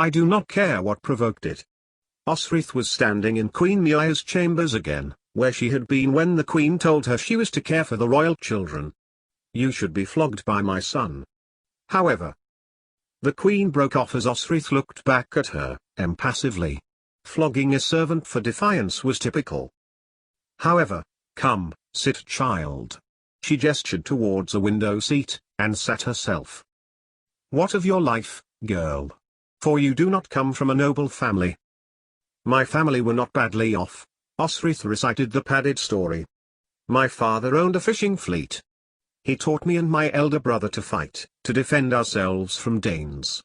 I do not care what provoked it. Osrith was standing in Queen Muia's chambers again, where she had been when the queen told her she was to care for the royal children. You should be flogged by my son. However, the queen broke off as Osrith looked back at her, impassively. Flogging a servant for defiance was typical. However, come, sit child. She gestured towards a window seat, and sat herself. What of your life, girl? For you do not come from a noble family. My family were not badly off. Osrith recited the padded story. My father owned a fishing fleet. He taught me and my elder brother to fight, to defend ourselves from Danes.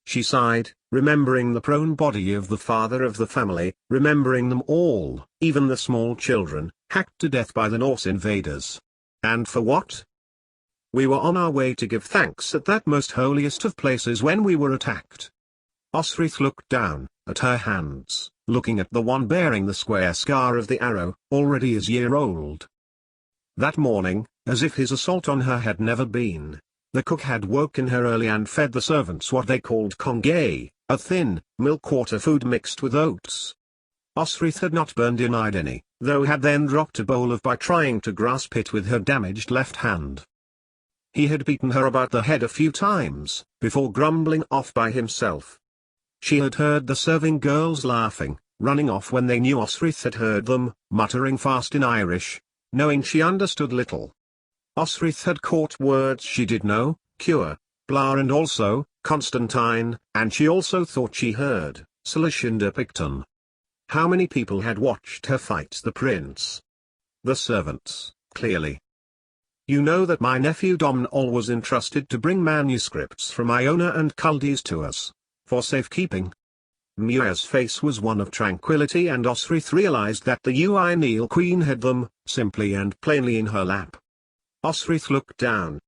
She sighed, remembering the prone body of the father of the family, remembering them all, even the small children, hacked to death by the Norse invaders. And for what? We were on our way to give thanks at that most holiest of places when we were attacked. Osrith looked down at her hands, looking at the one bearing the square scar of the arrow, already a year old. That morning, as if his assault on her had never been, the cook had woken her early and fed the servants what they called congay, a thin, milk-water food mixed with oats. Osrith had not denied any, though had then dropped a bowl of by trying to grasp it with her damaged left hand. He had beaten her about the head a few times, before grumbling off by himself. She had heard the serving girls laughing, running off when they knew Osrith had heard them, muttering fast in Irish, knowing she understood little. Osrith had caught words she did know, cure, blar and also, Constantine, and she also thought she heard, Celestinda Picton. How many people had watched her fight the prince? The servants, clearly. You know that my nephew Domnall was entrusted to bring manuscripts from Iona and Chaldees to us, for safekeeping. Muir's face was one of tranquility and Osrith realized that the Neill queen had them, simply and plainly in her lap. Osrith looked down.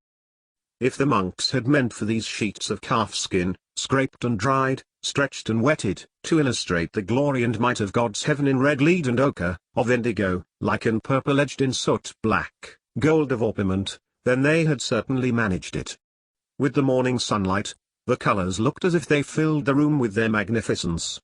If the monks had meant for these sheets of calfskin, scraped and dried, stretched and wetted, to illustrate the glory and might of God's heaven in red lead and ochre, of indigo, lichen purple edged in soot black, gold of orpiment, then they had certainly managed it. With the morning sunlight, the colors looked as if they filled the room with their magnificence.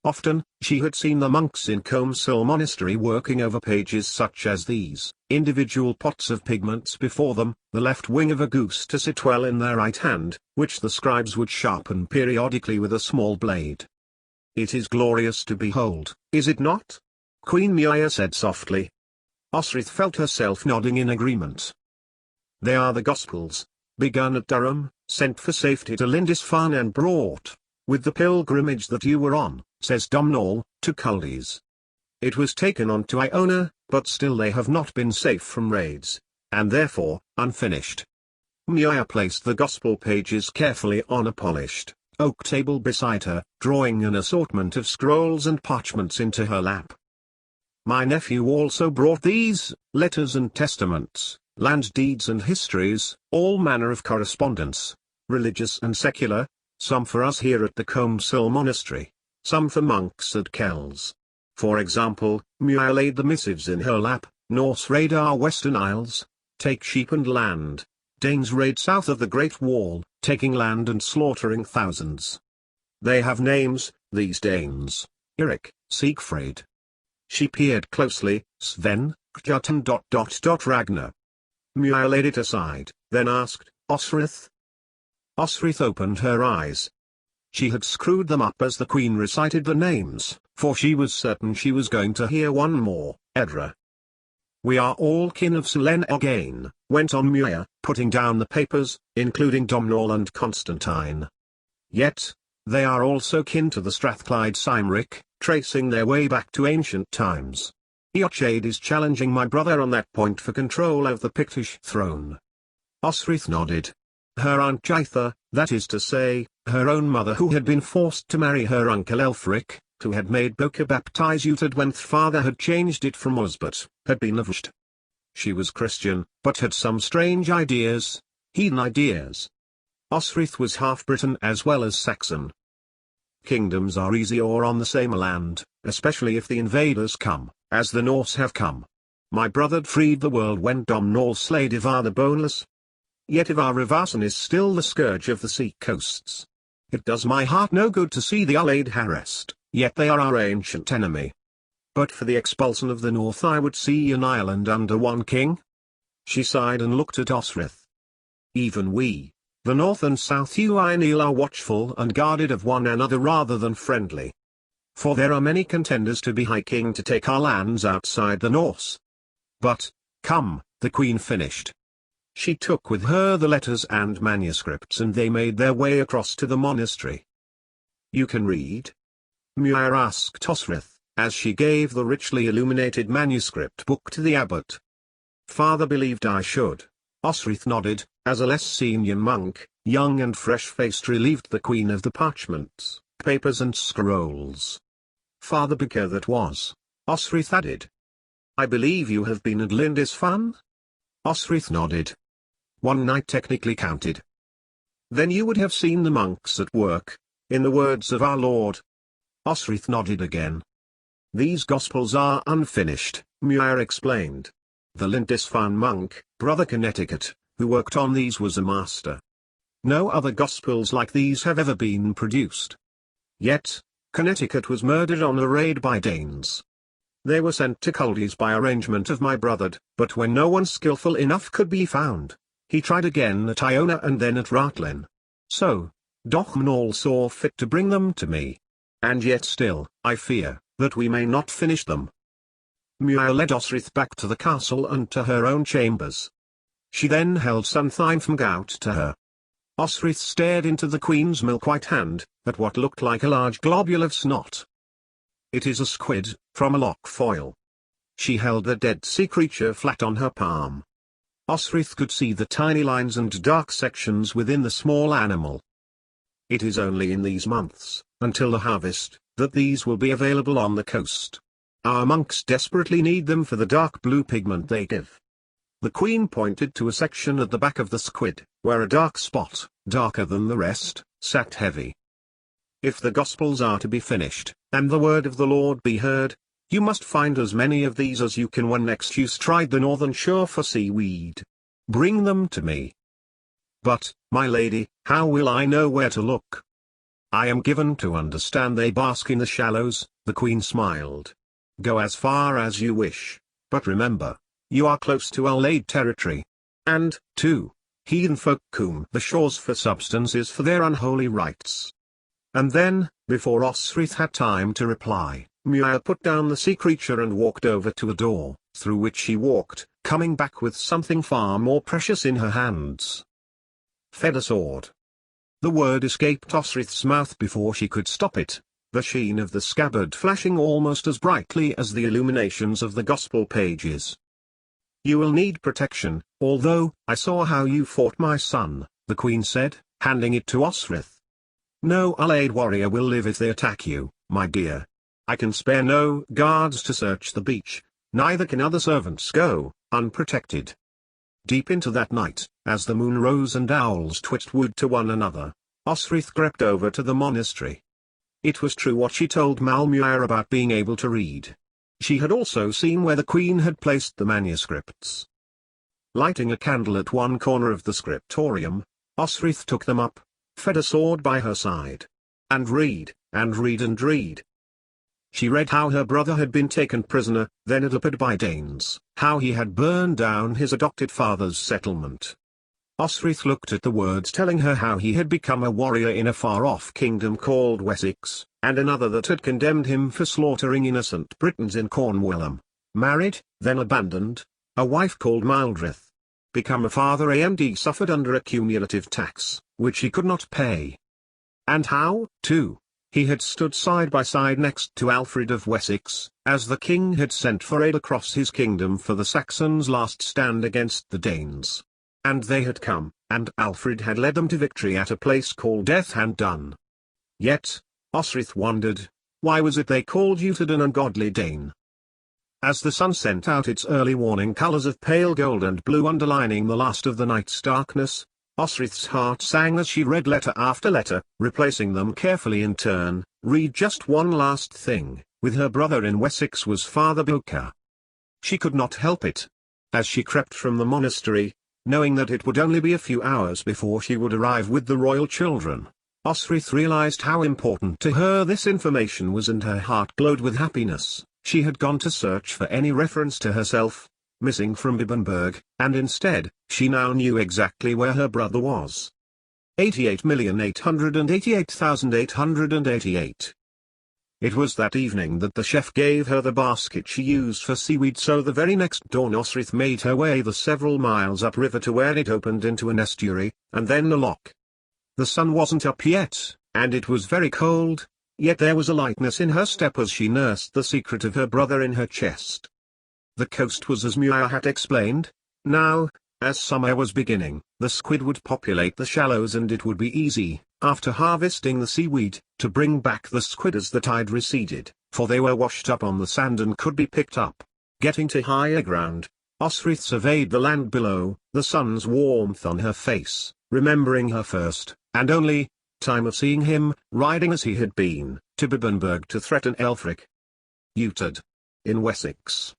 Often, she had seen the monks in Comsil Monastery working over pages such as these, individual pots of pigments before them, the left wing of a goose to sit well in their right hand, which the scribes would sharpen periodically with a small blade. It is glorious to behold, is it not? Queen Muia said softly. Osrith felt herself nodding in agreement. They are the Gospels, begun at Durham, sent for safety to Lindisfarne and brought, with the pilgrimage that you were on, says Domnall, to Chaldees. It was taken on to Iona, but still they have not been safe from raids, and therefore, unfinished. Muia placed the gospel pages carefully on a polished oak table beside her, drawing an assortment of scrolls and parchments into her lap. My nephew also brought these, letters and testaments, land deeds and histories, all manner of correspondence, religious and secular, some for us here at the Comsil Monastery, some for monks at Kells. For example, Muir laid the missives in her lap: Norse raid our Western Isles, take sheep and land, Danes raid south of the Great Wall, taking land and slaughtering thousands. They have names, these Danes: Eric, Siegfried. She peered closely, Sven, Kjartan. Ragnar. Muir laid it aside, then asked, Osrith? Osrith opened her eyes. She had screwed them up as the queen recited the names, for she was certain she was going to hear one more, Edra. We are all kin of Selene again, went on Muir, putting down the papers, including Domnall and Constantine. Yet, they are also kin to the Strathclyde Cymric, tracing their way back to ancient times. Eochaid is challenging my brother on that point for control of the Pictish throne. Osrith nodded. Her Aunt Jaitha, that is to say, her own mother who had been forced to marry her uncle Elfric, who had made Boca baptize Utad when father had changed it from Osbert, had been of Usht. She was Christian, but had some strange ideas, heathen ideas. Osrith was half Briton as well as Saxon. Kingdoms are easy or on the same land, especially if the invaders come, as the Norse have come. My brother freed the world when Domnall slayed Ivar the Boneless. Yet Ivar Rivasan is still the scourge of the sea coasts. It does my heart no good to see the Allied harassed, yet they are our ancient enemy. But for the expulsion of the North I would see an island under one king. She sighed and looked at Osrith. Even we, the North and South Neill, are watchful and guarded of one another rather than friendly. For there are many contenders to be High King to take our lands outside the Norse. But, come, the Queen finished. She took with her the letters and manuscripts and they made their way across to the monastery. You can read? Muir asked Osrith, as she gave the richly illuminated manuscript book to the abbot. Father believed I should. Osrith nodded, as a less senior monk, young and fresh-faced, relieved the Queen of the parchments, papers and scrolls. Father Becker that was, Osrith added. I believe you have been at Lindisfarne? Osrith nodded. One night technically counted. Then you would have seen the monks at work, in the words of our Lord. Osrith nodded again. These Gospels are unfinished, Muir explained. The Lindisfarne monk, Brother Connecticut, who worked on these was a master. No other Gospels like these have ever been produced. Yet, Connecticut was murdered on a raid by Danes. They were sent to Culdees by arrangement of my brother, but when no one skillful enough could be found, he tried again at Iona and then at Ratlin. So, Neill saw fit to bring them to me. And yet still, I fear, that we may not finish them. Muir led Osrith back to the castle and to her own chambers. She then held some thyme out to her. Osrith stared into the Queen's milk-white hand, at what looked like a large globule of snot. It is a squid, from a lock foil. She held the dead sea creature flat on her palm. Osrith could see the tiny lines and dark sections within the small animal. It is only in these months, until the harvest, that these will be available on the coast. Our monks desperately need them for the dark blue pigment they give. The Queen pointed to a section at the back of the squid, where a dark spot, darker than the rest, sat heavy. If the Gospels are to be finished, and the word of the Lord be heard, you must find as many of these as you can when next you stride the northern shore for seaweed. Bring them to me. But, my lady, how will I know where to look? I am given to understand they bask in the shallows, the Queen smiled. Go as far as you wish, but remember, you are close to Allied territory. And, too, heathen folk comb the shores for substances for their unholy rites. And then, before Osrith had time to reply, Muir put down the sea creature and walked over to a door, through which she walked, coming back with something far more precious in her hands. Fed a sword. The word escaped Osrith's mouth before she could stop it, the sheen of the scabbard flashing almost as brightly as the illuminations of the Gospel pages. You will need protection, although, I saw how you fought my son, the Queen said, handing it to Osrith. No Allied warrior will live if they attack you, my dear. I can spare no guards to search the beach, neither can other servants go, unprotected. Deep into that night, as the moon rose and owls twitched wood to one another, Osrith crept over to the monastery. It was true what she told Muir about being able to read. She had also seen where the Queen had placed the manuscripts. Lighting a candle at one corner of the scriptorium, Osrith took them up, fed a sword by her side. And read, and read and read. She read how her brother had been taken prisoner, then adopted by Danes, how he had burned down his adopted father's settlement. Osrith looked at the words telling her how he had become a warrior in a far-off kingdom called Wessex, and another that had condemned him for slaughtering innocent Britons in Cornwall, married, then abandoned, a wife called Mildred. Become a father and suffered under a cumulative tax, which he could not pay. And how, too, he had stood side by side next to Alfred of Wessex, as the king had sent for aid across his kingdom for the Saxons' last stand against the Danes. And they had come, and Alfred had led them to victory at a place called Death and Dun. Yet, Osrith wondered, why was it they called Uhtred an ungodly Dane? As the sun sent out its early warning colors of pale gold and blue underlining the last of the night's darkness, Osrith's heart sang as she read letter after letter, replacing them carefully in turn. Read just one last thing, with her brother in Wessex was Father Becker. She could not help it. As she crept from the monastery, knowing that it would only be a few hours before she would arrive with the royal children, Osrith realized how important to her this information was and her heart glowed with happiness. She had gone to search for any reference to herself, missing from Bibbenberg, and instead, she now knew exactly where her brother was. 88,888,888. It was that evening that the chef gave her the basket she used for seaweed, so the very next dawn Osrith made her way the several miles upriver to where it opened into an estuary, and then the loch. The sun wasn't up yet, and it was very cold, yet there was a lightness in her step as she nursed the secret of her brother in her chest. The coast was as Muir had explained. Now, as summer was beginning, the squid would populate the shallows and it would be easy, after harvesting the seaweed, to bring back the squid as the tide receded, for they were washed up on the sand and could be picked up. Getting to higher ground, Osrith surveyed the land below, the sun's warmth on her face, remembering her first, and only, time of seeing him, riding as he had been, to Bibbenberg to threaten Elfric. Uttered. In Wessex.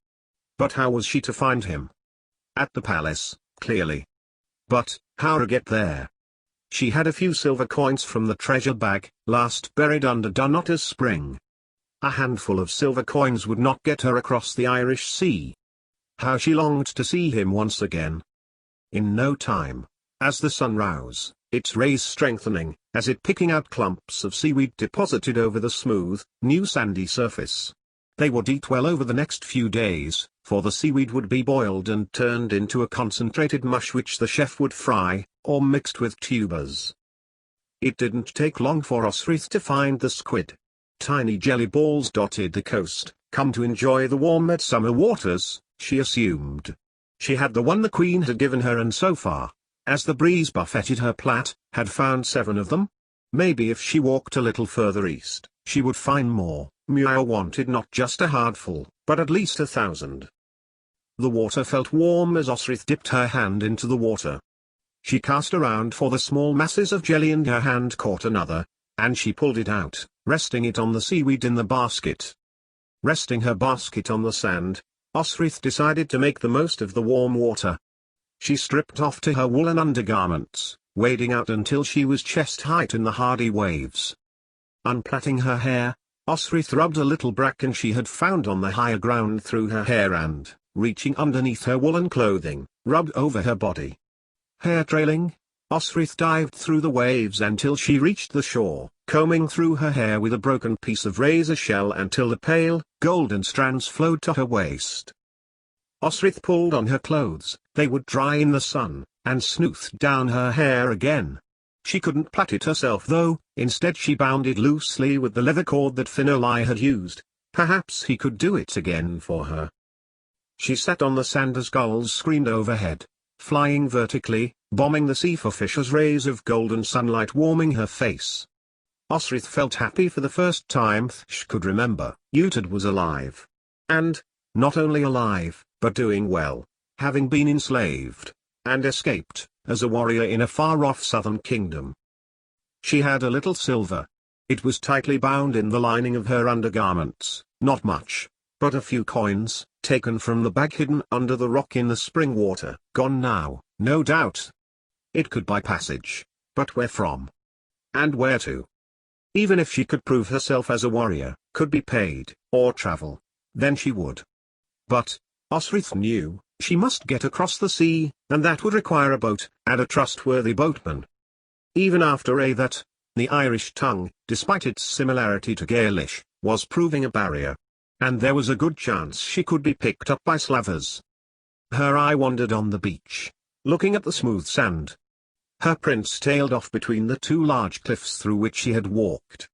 But how was she to find him? At the palace, clearly. But, how to get there? She had a few silver coins from the treasure bag, last buried under Dunnotter's spring. A handful of silver coins would not get her across the Irish Sea. How she longed to see him once again. In no time, as the sun rose, its rays strengthening, as it picking out clumps of seaweed deposited over the smooth, new sandy surface. They would eat well over the next few days, for the seaweed would be boiled and turned into a concentrated mush which the chef would fry, or mixed with tubers. It didn't take long for Osrith to find the squid. Tiny jelly balls dotted the coast, come to enjoy the warm midsummer waters, she assumed. She had the one the Queen had given her, and so far, as the breeze buffeted her plait, had found 7 of them. Maybe if she walked a little further east, she would find more. Muir wanted not just a hardful, but at least 1,000. The water felt warm as Osrith dipped her hand into the water. She cast around for the small masses of jelly and her hand caught another, and she pulled it out, resting it on the seaweed in the basket. Resting her basket on the sand, Osrith decided to make the most of the warm water. She stripped off to her woolen undergarments, wading out until she was chest-height in the hardy waves. Unplaiting her hair, Osrith rubbed a little bracken she had found on the higher ground through her hair and, reaching underneath her woolen clothing, rubbed over her body. Hair trailing, Osrith dived through the waves until she reached the shore, combing through her hair with a broken piece of razor shell until the pale, golden strands flowed to her waist. Osrith pulled on her clothes, they would dry in the sun, and smoothed down her hair again. She couldn't plait it herself though, instead she bound it loosely with the leather cord that Finolai had used. Perhaps he could do it again for her. She sat on the sand as gulls screamed overhead, flying vertically, bombing the sea for fish as rays of golden sunlight warming her face. Osrith felt happy for the first time she could remember. Utad was alive. And, not only alive, but doing well, having been enslaved, and escaped, as a warrior in a far-off southern kingdom. She had a little silver. It was tightly bound in the lining of her undergarments, not much, but a few coins, taken from the bag hidden under the rock in the spring water. Gone now, no doubt. It could buy passage, but where from? And where to? Even if she could prove herself as a warrior, could be paid, or travel, then she would. But, Osrith knew, she must get across the sea, and that would require a boat, and a trustworthy boatman. Even after that, the Irish tongue, despite its similarity to Gaelish, was proving a barrier. And there was a good chance she could be picked up by slavers. Her eye wandered on the beach, looking at the smooth sand. Her prints tailed off between the 2 large cliffs through which she had walked.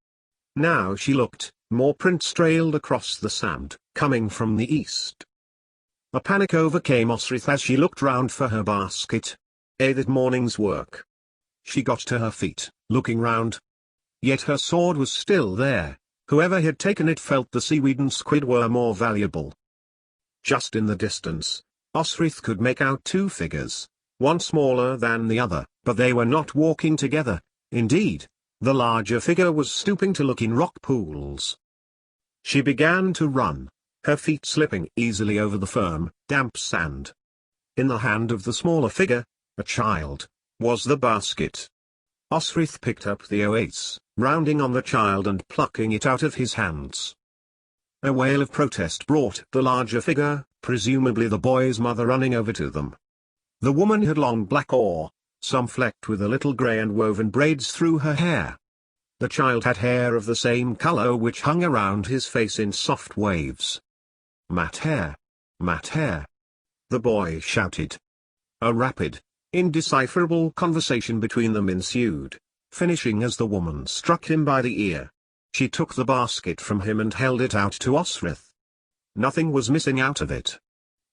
Now she looked, more prints trailed across the sand, coming from the east. A panic overcame Osrith as she looked round for her basket. That morning's work. She got to her feet, looking round. Yet her sword was still there. Whoever had taken it felt the seaweed and squid were more valuable. Just in the distance, Osrith could make out 2 figures, one smaller than the other, but they were not walking together. Indeed, the larger figure was stooping to look in rock pools. She began to run, her feet slipping easily over the firm, damp sand. In the hand of the smaller figure, a child, was the basket. Osrith picked up the oace, rounding on the child and plucking it out of his hands. A wail of protest brought the larger figure, presumably the boy's mother, running over to them. The woman had long black hair, some flecked with a little grey, and woven braids through her hair. The child had hair of the same color which hung around his face in soft waves. Matte hair. Matte hair. The boy shouted. A rapid, indecipherable conversation between them ensued, finishing as the woman struck him by the ear. She took the basket from him and held it out to Osrith. Nothing was missing out of it.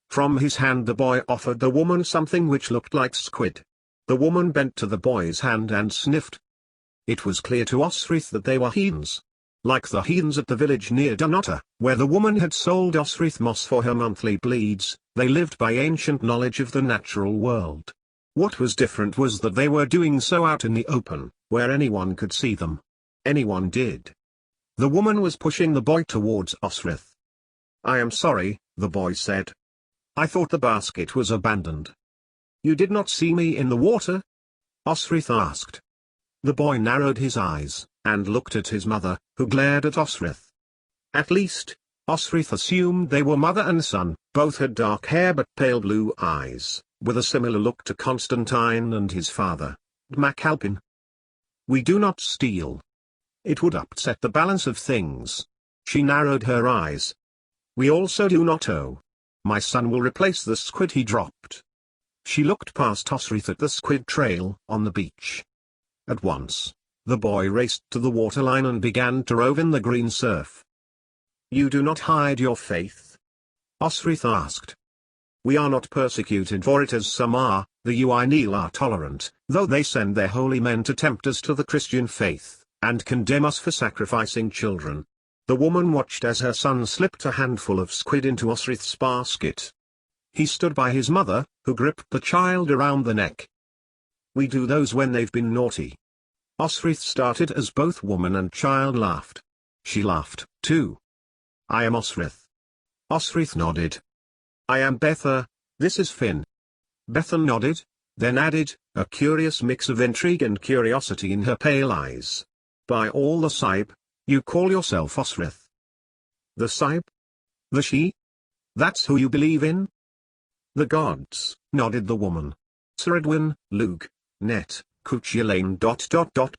From his hand the boy offered the woman something which looked like squid. The woman bent to the boy's hand and sniffed. It was clear to Osrith that they were heathens. Like the heathens at the village near Dunnottar, where the woman had sold Osrith moss for her monthly bleeds, they lived by ancient knowledge of the natural world. What was different was that they were doing so out in the open, where anyone could see them. Anyone did. The woman was pushing the boy towards Osrith. "I am sorry," the boy said. "I thought the basket was abandoned." "You did not see me in the water?" Osrith asked. The boy narrowed his eyes, and looked at his mother, who glared at Osrith. At least, Osrith assumed they were mother and son. Both had dark hair but pale blue eyes, with a similar look to Constantine and his father, MacAlpin. "We do not steal. It would upset the balance of things." She narrowed her eyes. "We also do not owe. My son will replace the squid he dropped." She looked past Osrith at the squid trail on the beach. At once, the boy raced to the waterline and began to rove in the green surf. "You do not hide your faith?" Osrith asked. "We are not persecuted for it as some are. The Neill are tolerant, though they send their holy men to tempt us to the Christian faith, and condemn us for sacrificing children." The woman watched as her son slipped a handful of squid into Osrith's basket. He stood by his mother, who gripped the child around the neck. "We do those when they've been naughty." Osrith started as both woman and child laughed. She laughed, too. "I am Osrith." Osrith nodded. "I am Betha, this is Finn." Betha nodded, then added, a curious mix of intrigue and curiosity in her pale eyes. "By all the Saib, you call yourself Osrith?" "The Saib? The she? That's who you believe in?" "The gods," nodded the woman. "Ceridwen, Lug, Net, Cuchulainn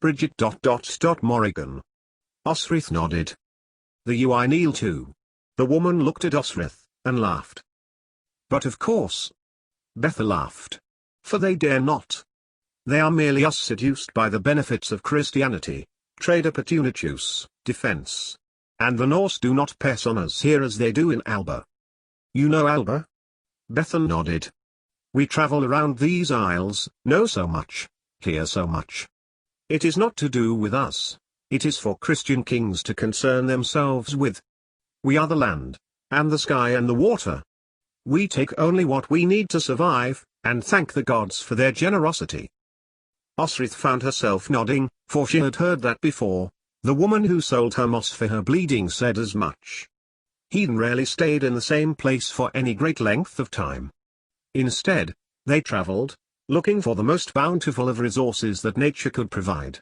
Bridget Morrigan." Osrith nodded. "The Neill too." The woman looked at Osrith, and laughed. "But of course." Betha laughed. "For they dare not. They are merely us seduced by the benefits of Christianity, trade opportunities, defense. And the Norse do not press on us here as they do in Alba." "You know Alba?" Betha nodded. "We travel around these isles, know so much, hear so much. It is not to do with us, it is for Christian kings to concern themselves with. We are the land, and the sky and the water. We take only what we need to survive, and thank the gods for their generosity." Osrith found herself nodding, for she had heard that before. The woman who sold her moss for her bleeding said as much. Heathen rarely stayed in the same place for any great length of time. Instead, they traveled, looking for the most bountiful of resources that nature could provide.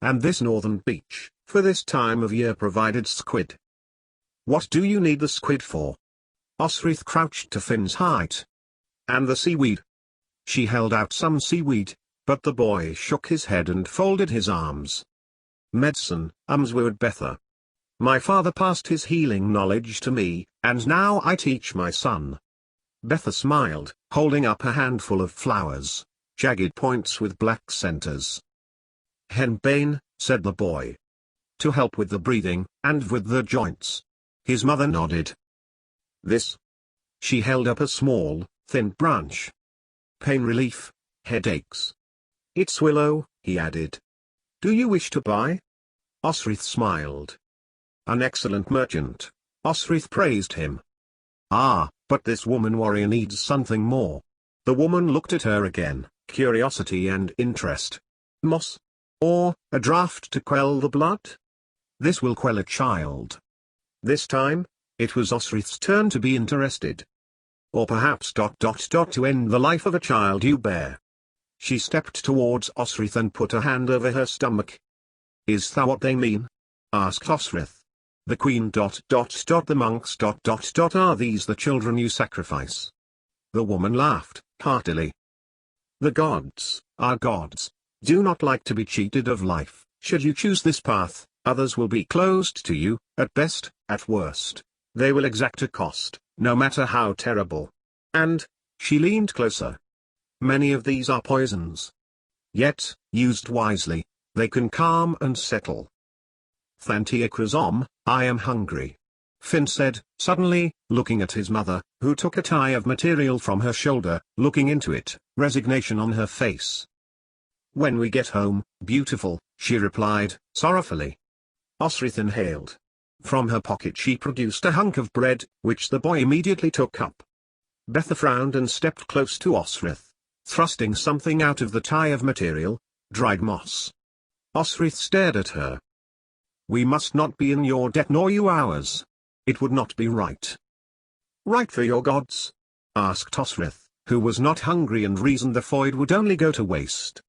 And this northern beach, for this time of year, provided squid. "What do you need the squid for?" Osrith crouched to Finn's height. "And the seaweed." She held out some seaweed, but the boy shook his head and folded his arms. "Medicine," umsword Betha. "My father passed his healing knowledge to me, and now I teach my son." Betha smiled, holding up a handful of flowers, jagged points with black centers. "Henbane," said the boy. "To help with the breathing, and with the joints." His mother nodded. "This?" She held up a small, thin branch. "Pain relief, headaches." "It's willow," he added. "Do you wish to buy?" Osrith smiled. "An excellent merchant," Osrith praised him. "Ah, but this woman warrior needs something more." The woman looked at her again, curiosity and interest. "Moss? Or a draught to quell the blood?" "This will quell a child." This time, it was Osrith's turn to be interested. "Or perhaps ... to end the life of a child you bear." She stepped towards Osrith and put a hand over her stomach. Is that what they mean? Asked Osrith. The queen ... The monks ... Are these the children you sacrifice? The woman laughed, heartily. The gods, our gods, do not like to be cheated of life. Should you choose this path, others will be closed to you, at best, at worst. They will exact a cost, no matter how terrible. And, she leaned closer. Many of these are poisons. Yet, used wisely, they can calm and settle. Thantiacrazom, I am hungry. Finn said, suddenly, looking at his mother, who took a tie of material from her shoulder, looking into it, resignation on her face. When we get home, beautiful, she replied, sorrowfully. Osrith inhaled. From her pocket she produced a hunk of bread, which the boy immediately took up. Betha frowned and stepped close to Osrith, thrusting something out of the tie of material, dried moss. Osrith stared at her. We must not be in your debt nor you ours. It would not be right. Right for your gods? Asked Osrith, who was not hungry and reasoned the food would only go to waste.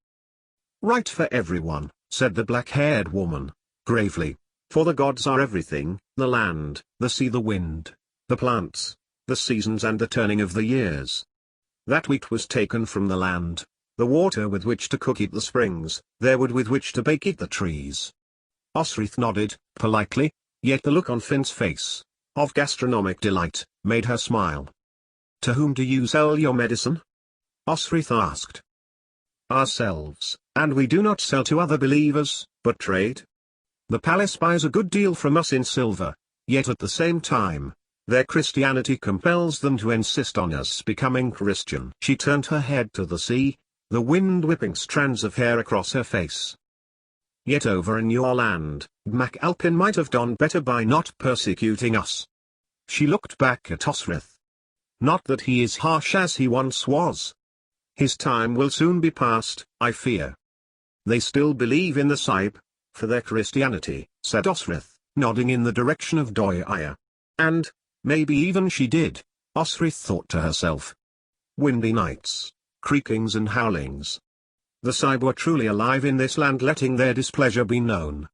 Right for everyone, said the black-haired woman, gravely. For the gods are everything, the land, the sea, the wind, the plants, the seasons and the turning of the years. That wheat was taken from the land, the water with which to cook eat the springs, their wood with which to bake eat the trees. Osrith nodded, politely, yet the look on Finn's face, of gastronomic delight, made her smile. To whom do you sell your medicine? Osrith asked. Ourselves, and we do not sell to other believers, but trade. The palace buys a good deal from us in silver, yet at the same time, their Christianity compels them to insist on us becoming Christian. She turned her head to the sea, the wind whipping strands of hair across her face. Yet over in your land, Mac Alpin might have done better by not persecuting us. She looked back at Osrith. Not that he is harsh as he once was. His time will soon be past, I fear. They still believe in the Sahib, for their Christianity, said Osrith, nodding in the direction of Doya. And, maybe even she did, Osrith thought to herself. Windy nights, creakings and howlings. The Sahib were truly alive in this land, letting their displeasure be known.